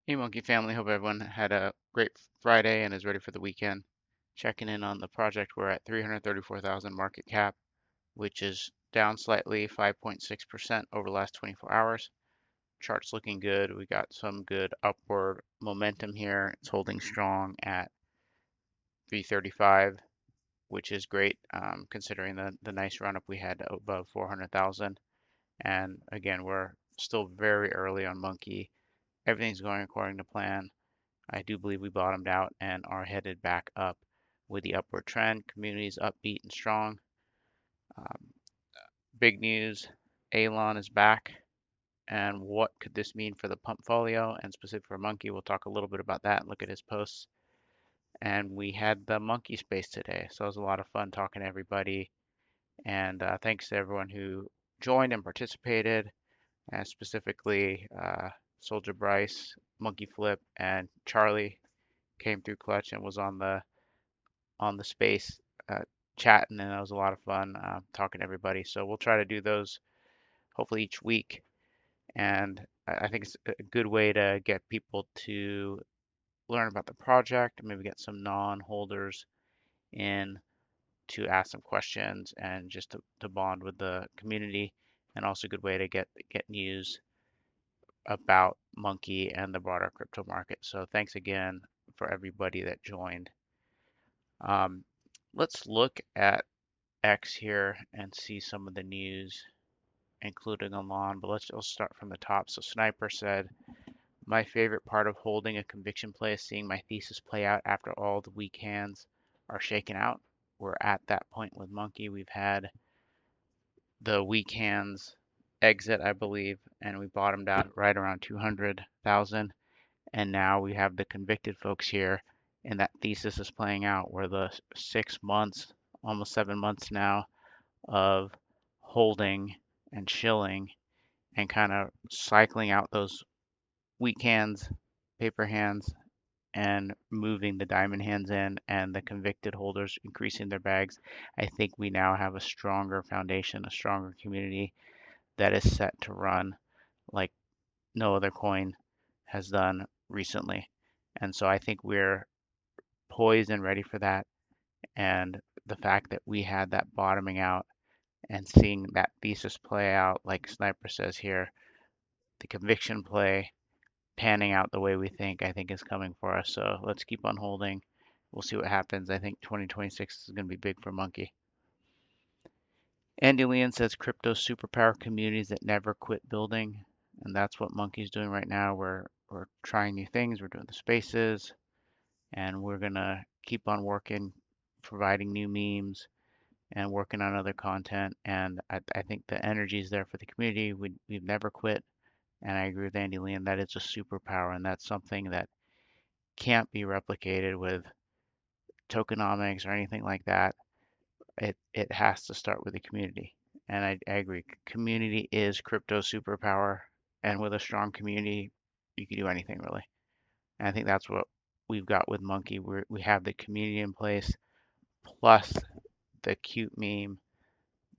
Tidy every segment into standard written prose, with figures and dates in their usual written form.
Hey Monkey family, hope everyone had a great Friday and is ready for the weekend. Checking in on the project, we're at 334,000 market cap, which is down slightly 5.6% over the last 24 hours. Chart's looking good. We got some good upward momentum here. It's holding strong at 335, which is great considering the nice run up we had above 400,000. And again, we're still very early on Monkey. Everything's going according to plan. I do believe we bottomed out and are headed back up with the upward trend. Community's upbeat and strong. Um, Big news, Alon is back. And what could this mean for the Pumpfolio and specific for Monkey? We'll talk a little bit about that and look at his posts. And we had the Monkey space today. So it was a lot of fun talking to everybody. And thanks to everyone who joined and participated, and specifically Soldier Bryce, Monkey Flip, and Charlie came through clutch and was on the space uh, chatting, and that was a lot of fun talking to everybody. So we'll try to do those hopefully each week, and I think it's a good way to get people to learn about the project, and maybe get some non-holders in to ask some questions and just to bond with the community, and also a good way to get news about Monkey and the broader crypto market. So thanks again for everybody that joined. Um, let's look at X here and see some of the news, including Alon. But let's start from the top. So Sniper said, my favorite part of holding a conviction play is seeing my thesis play out after all the weak hands are shaken out. We're at that point with Monkey. We've had the weak hands exit, I believe, and we bottomed out right around 200,000. And now we have the convicted folks here, and that thesis is playing out where the 6 months, almost 7 months now, of holding and chilling and kind of cycling out those weak hands, paper hands, and moving the diamond hands in and the convicted holders increasing their bags. I think we now have a stronger foundation, a stronger community that is set to run like no other coin has done recently. And so I think we're poised and ready for that. And the fact that we had that bottoming out and seeing that thesis play out, like Sniper says here, the conviction play panning out the way we think, I think is coming for us. So let's keep on holding. We'll see what happens. I think 2026 is going to be big for Monkey. Andy Leon says crypto superpower communities that never quit building. And that's what Monkey's doing right now. We're trying new things. We're doing the spaces, and we're gonna keep on working, providing new memes and working on other content. And I think the energy is there for the community. We've never quit. And I agree with Andy Leon, that it's a superpower, and that's something that can't be replicated with tokenomics or anything like that. It has to start with the community. And I agree. Community is crypto superpower. And with a strong community, you can do anything really. And I think that's what we've got with Monkey. We have the community in place, plus the cute meme,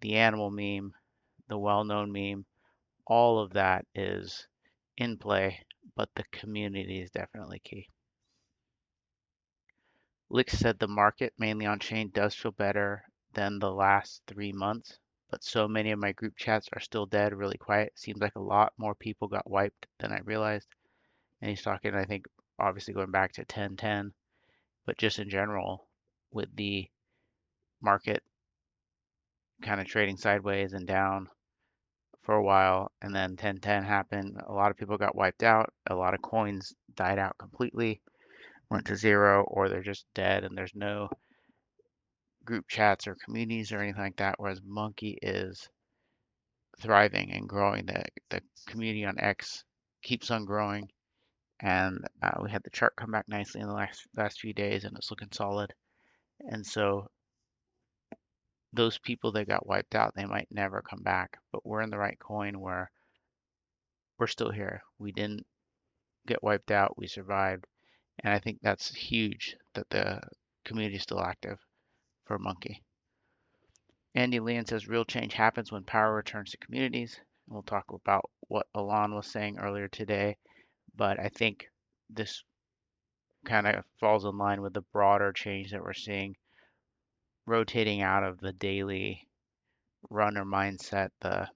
the animal meme, the well-known meme. All of that is in play, but the community is definitely key. Lick said the market, mainly on chain, does feel better than the last 3 months, but so many of my group chats are still dead, really quiet. Seems like a lot more people got wiped than I realized. And he's talking, I think, obviously going back to 1010, but just in general, with the market kind of trading sideways and down for a while, and then 1010 happened. A lot of people got wiped out. A lot of coins died out completely, went to zero, or they're just dead, and there's no group chats or communities or anything like that. Whereas Monkey is thriving and growing. The community on X keeps on growing, and we had the chart come back nicely in the last few days, and it's looking solid. And so those people that got wiped out, they might never come back. But we're in the right coin where we're still here. We didn't get wiped out. We survived. And I think that's huge that the community is still active for Monkey. Andy Leon says real change happens when power returns to communities. And we'll talk about what Alon was saying earlier today. But I think this kind of falls in line with the broader change that we're seeing rotating out of the daily runner mindset, the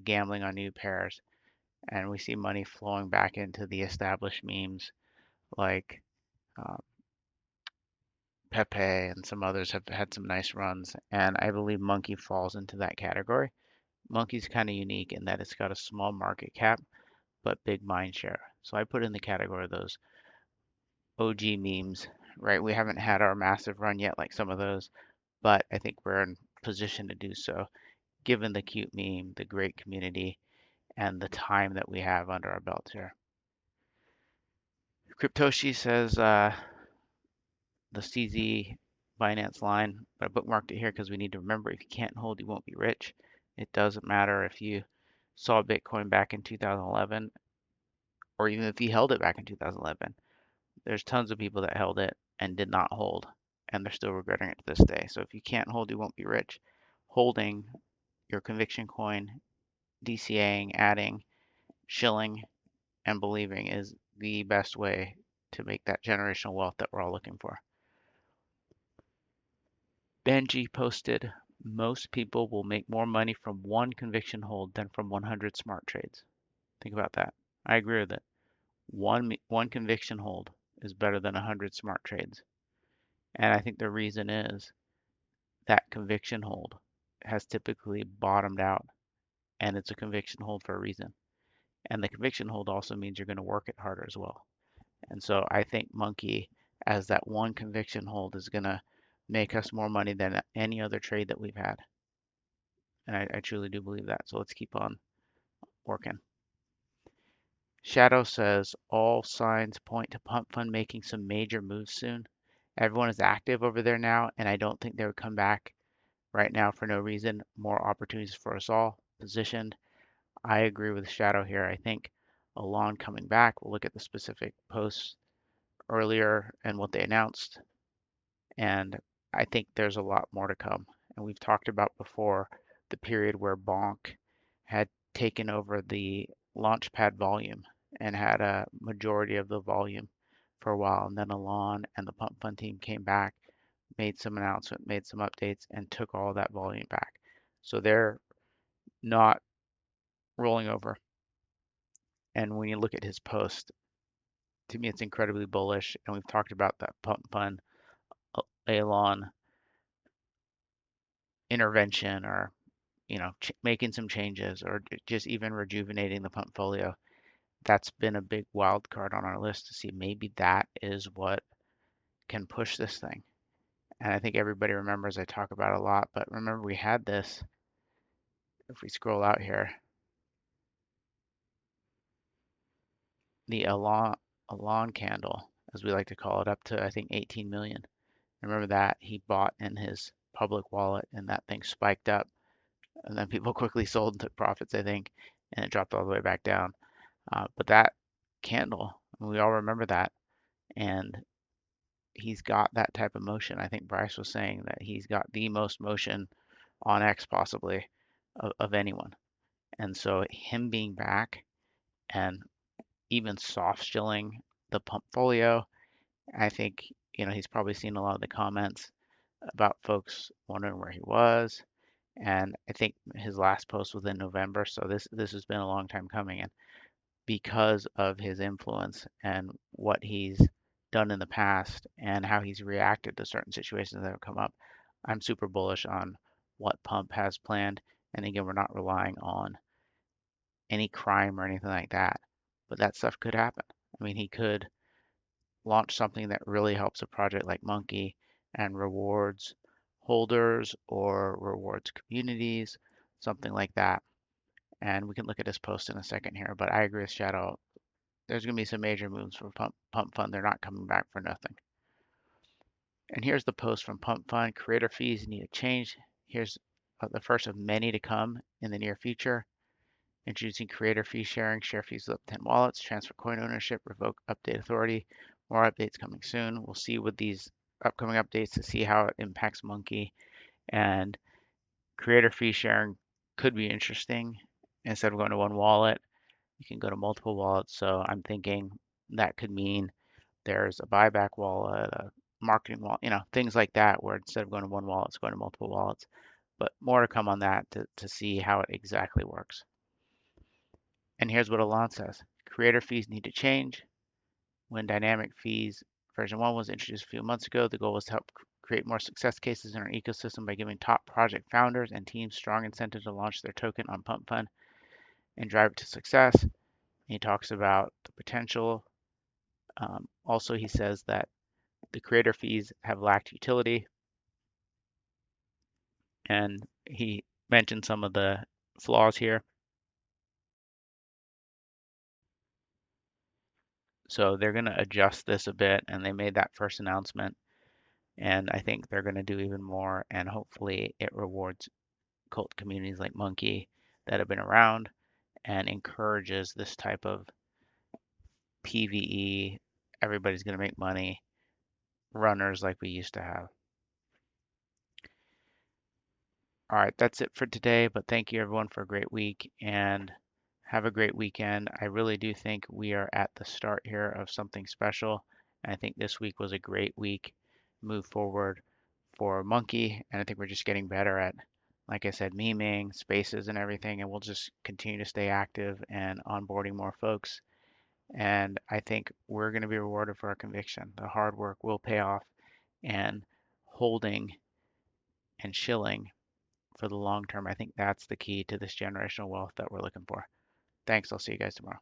gambling on new pairs, and we see money flowing back into the established memes like uh, Pepe and some others have had some nice runs, and I believe Monkey falls into that category. Monkey's kind of unique in that it's got a small market cap but big mind share. So I put in the category of those OG memes, right? We haven't had our massive run yet like some of those, but I think we're in position to do so given the cute meme, the great community, and the time that we have under our belts here. Cryptoshi says the CZ Binance line, but I bookmarked it here because we need to remember if you can't hold, you won't be rich. It doesn't matter if you saw Bitcoin back in 2011 or even if you held it back in 2011. There's tons of people that held it and did not hold, and they're still regretting it to this day. So if you can't hold, you won't be rich. Holding your conviction coin, DCAing, adding, shilling, and believing is the best way to make that generational wealth that we're all looking for. Benji posted, most people will make more money from one conviction hold than from 100 smart trades. Think about that. I agree with it. One conviction hold is better than 100 smart trades. And I think the reason is that conviction hold has typically bottomed out, and it's a conviction hold for a reason. And the conviction hold also means you're going to work it harder as well. And so I think Monkey, as that one conviction hold, is going to make us more money than any other trade that we've had. And I truly do believe that. So let's keep on working. Shadow says all signs point to PumpFun making some major moves soon. Everyone is active over there now, and I don't think they would come back right now for no reason. More opportunities for us all positioned. I agree with Shadow here. I think Alon coming back. We'll look at the specific posts earlier and what they announced. And I think there's a lot more to come. And we've talked about before the period where Bonk had taken over the Launchpad volume and had a majority of the volume for a while. And then Alon and the PumpFun team came back, made some announcement, made some updates, and took all that volume back. So they're not rolling over. And when you look at his post, to me, it's incredibly bullish. And we've talked about that PumpFun Alon intervention or making some changes or just even rejuvenating the Pumpfolio. That's been a big wild card on our list to see maybe that is what can push this thing. And I think everybody remembers I talk about it a lot, but remember we had this, if we scroll out here, the Alon candle, as we like to call it, up to I think 18 million. Remember that he bought in his public wallet and that thing spiked up and then people quickly sold and took profits, I think, and it dropped all the way back down. But that candle, we all remember that, and he's got that type of motion. I think Bryce was saying that he's got the most motion on X possibly of anyone. And so him being back and even soft shilling the Pumpfolio, I think, he's probably seen a lot of the comments about folks wondering where he was. And I think his last post was in November, so this has been a long time coming. And because of his influence and what he's done in the past and how he's reacted to certain situations that have come up, I'm super bullish on what Pump has planned. And again, we're not relying on any crime or anything like that, but that stuff could happen. I mean, he could launch something that really helps a project like Monkey and rewards holders or rewards communities, something like that. And we can look at his post in a second here, but I agree with Shadow. There's going to be some major moves for PumpFun. They're not coming back for nothing. And here's the post from PumpFun. Creator fees need a change. Here's the first of many to come in the near future. Introducing creator fee sharing, share fees up 10 wallets, transfer coin ownership, revoke update authority. More updates coming soon. We'll see with these upcoming updates to see how it impacts Monkey. And creator fee sharing could be interesting. Instead of going to one wallet, you can go to multiple wallets. So I'm thinking that could mean There's a buyback wallet, a marketing wallet, things like that, where instead of going to one wallet, it's going to multiple wallets. But more to come on that to see how it exactly works. And here's what Alon says. Creator fees need to change. When dynamic fees version 1 was introduced a few months ago, the goal was to help create more success cases in our ecosystem by giving top project founders and teams strong incentives to launch their token on PumpFun and drive it to success. And he talks about the potential. Also, he says that the creator fees have lacked utility, and he mentioned some of the flaws here. So they're going to adjust this a bit, and they made that first announcement, and I think they're going to do even more, and hopefully it rewards cult communities like Monke that have been around and encourages this type of PvE, everybody's going to make money, runners like we used to have. All right, that's it for today, but thank you everyone for a great week and have a great weekend. I really do think we are at the start here of something special. And I think this week was a great week move forward for Monke, and I think we're just getting better at, like I said, meming, spaces, and everything, and we'll just continue to stay active and onboarding more folks. And I think we're going to be rewarded for our conviction. The hard work will pay off, and holding and shilling for the long term, I think that's the key to this generational wealth that we're looking for. Thanks. I'll see you guys tomorrow.